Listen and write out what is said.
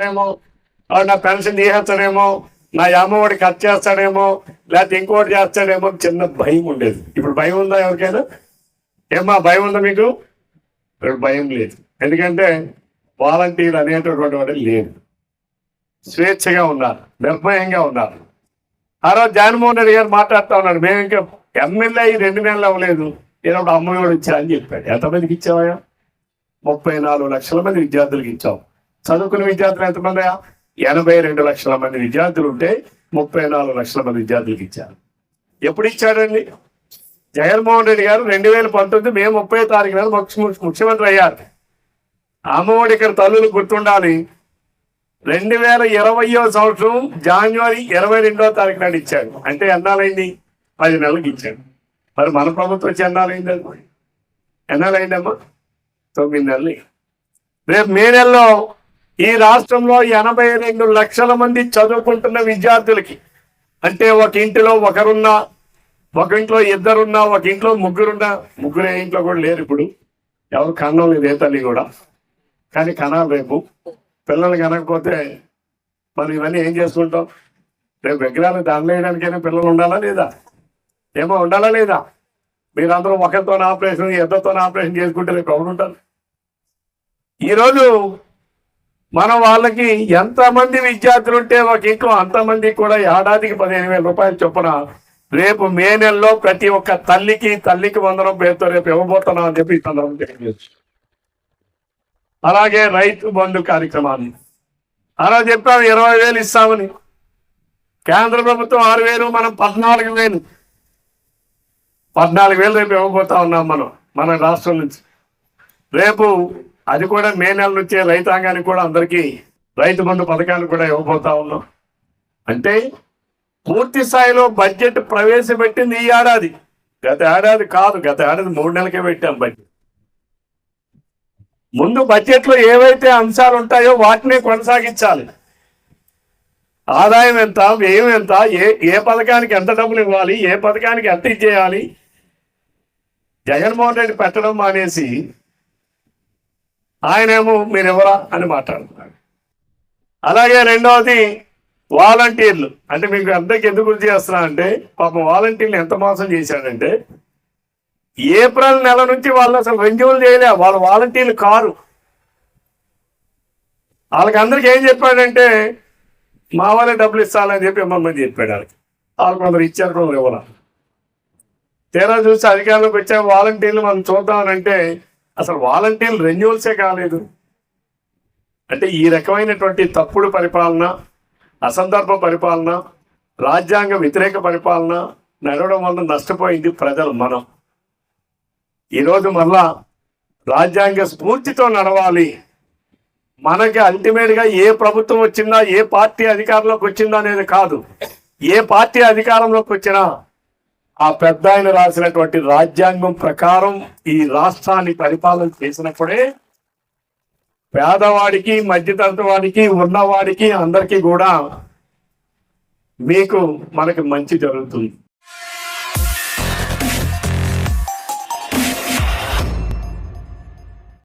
చేస్తాడేమో, నా పెన్షన్ తీసేస్తాడేమో, నా అమ్మఒడి కట్ చేస్తాడేమో, లేకపోతే ఇంకోటి చేస్తాడేమో చిన్న భయం ఉండేది. ఇప్పుడు భయం ఉందా ఎవరికైనా? ఏమా భయం ఉందా మీకు? ఇప్పుడు భయం లేదు. ఎందుకంటే వాలంటీర్ అనేటటువంటి వాడు లేదు. స్వేచ్ఛగా ఉన్నారు, నిర్భయంగా ఉన్నారు. ఆ రోజు జగన్మోహన్ రెడ్డి గారు మాట్లాడుతూ ఉన్నారు, మేము ఇంకా ఎమ్మెల్యే 2 నెలలు అవ్వలేదు, నేను ఒక అమ్మాయి కూడా ఇచ్చా అని చెప్పాడు. ఎంతమందికి ఇచ్చావా? 34 లక్షల మంది విద్యార్థులకు ఇచ్చావు. చదువుకున్న విద్యార్థులు ఎంతమంది? 82 లక్షల మంది విద్యార్థులు ఉంటే 34 లక్షల మంది విద్యార్థులకు ఇచ్చారు. ఎప్పుడు ఇచ్చాడండి జగన్మోహన్ రెడ్డి గారు? 2019 మే 30వ తారీఖున ముఖ్యమంత్రి అయ్యారు. అమ్మఒడి ఇక్కడ తల్లులు గుర్తుండాలి, 2020వ సంవత్సరం జనవరి 22వ తారీఖు నాడు ఇచ్చాడు. అంటే ఎన్నాళ్ళైంది? 10 నెలలకు ఇచ్చాడు. మరి మన ప్రభుత్వం వచ్చి ఎన్నాళ్ళైందమ్మా? 9 నెలలు. రేపు మే నెలలో ఈ రాష్ట్రంలో 82 లక్షల మంది చదువుకుంటున్న విద్యార్థులకి, అంటే ఒక ఇంటిలో ఒకరున్నా, ఒక ఇంట్లో 2 ఒక ఇంట్లో 3 ముగ్గురే ఇంట్లో కూడా లేరు ఇప్పుడు. ఎవరు కన్నం లేదు, ఏ తల్లి కూడా. కానీ కనాలి రేపు. పిల్లలు కనకపోతే మనం ఇవన్నీ ఏం చేసుకుంటాం? రేపు విగ్రహాలు దానిలో వేయడానికైనా పిల్లలు ఉండాలా లేదా? ఏమో ఉండాలా లేదా? మీరందరూ ఒకరితో ఆపరేషన్, 2 ఆపరేషన్ చేసుకుంటే రేపు ఎవరు ఉంటారు? ఈరోజు మనం వాళ్ళకి ఎంతమంది విద్యార్థులు ఉంటే ఒక ఇంట్లో అంతమందికి కూడా ఏడాదికి 15,000 రూపాయలు చొప్పున రేపు మే నెలలో ప్రతి ఒక్క తల్లికి 100 పేరుతో రేపు ఇవ్వబోతున్నాం అని చెప్పి సందర్భం తెలియజేయచ్చు. అలాగే రైతు బంధు కార్యక్రమాన్ని అలా చెప్పాము, 20,000 ఇస్తామని. కేంద్ర ప్రభుత్వం 6,000, మనం 14,000. 14,000 రేపు ఇవ్వబోతా ఉన్నాం మన రాష్ట్రం నుంచి. రేపు అది కూడా మే నెల నుంచే రైతాంగానికి కూడా అందరికీ రైతు బంధు పథకాన్ని కూడా ఇవ్వబోతా ఉన్నాం. అంటే పూర్తి స్థాయిలో బడ్జెట్ ప్రవేశపెట్టింది ఈ ఏడాది. గత ఏడాది కాదు, గత ఏడాది 3 నెలలకే పెట్టాం బడ్జెట్. ముందు బడ్జెట్లో ఏవైతే అంశాలు ఉంటాయో వాటిని కొనసాగించాలి. ఆదాయం ఎంత, వ్యయం ఎంత, ఏ పథకానికి ఎంత డబ్బులు ఇవ్వాలి, ఏ పథకానికి ఎంత ఇచ్చేయాలి, జగన్మోహన్ రెడ్డి పెట్టడం మానేసి ఆయనేమో మీరెవరా అని మాట్లాడుతున్నారు. అలాగే రెండవది వాలంటీర్లు. అంటే మీకు అందరికి ఎందుకు గుర్తు చేస్తున్నా అంటే, పాపం వాలంటీర్లు ఎంత మోసం చేశాడంటే, ఏప్రిల్ నెల నుంచి వాళ్ళు అసలు రెన్యూవల్ చేయలే. వాళ్ళు వాలంటీర్లు కారు. వాళ్ళకి అందరికి ఏం చెప్పాడంటే, మా వాళ్ళే డబ్బులు ఇస్తానని చెప్పి మమ్మల్ని చెప్పాడు. వాళ్ళు కొందరు ఇచ్చారు, కొందరు ఇవ్వాలి. తీరా చూసి అధికారంలోకి వచ్చే వాలంటీర్లు మనం చూద్దామనంటే అసలు వాలంటీర్లు రెన్యూవల్సే కాలేదు. అంటే ఈ రకమైనటువంటి తప్పుడు పరిపాలన, అసందర్భ పరిపాలన, రాజ్యాంగ వ్యతిరేక పరిపాలన నడవడం వల్ల నష్టపోయింది ప్రజలు. మనం ఈరోజు మళ్ళా రాజ్యాంగ స్ఫూర్తితో నడవాలి. మనకి అల్టిమేట్గా ఏ ప్రభుత్వం వచ్చిందా, ఏ పార్టీ అధికారంలోకి వచ్చిందా అనేది కాదు. ఏ పార్టీ అధికారంలోకి వచ్చినా ఆ పెద్ద ఆయన రాసినటువంటి రాజ్యాంగం ప్రకారం ఈ రాష్ట్రాన్ని పరిపాలన చేసినప్పుడే పేదవాడికి, మధ్యతరగతి వాడికి, ఉన్నవాడికి అందరికీ కూడా మనకి మంచి జరుగుతుంది.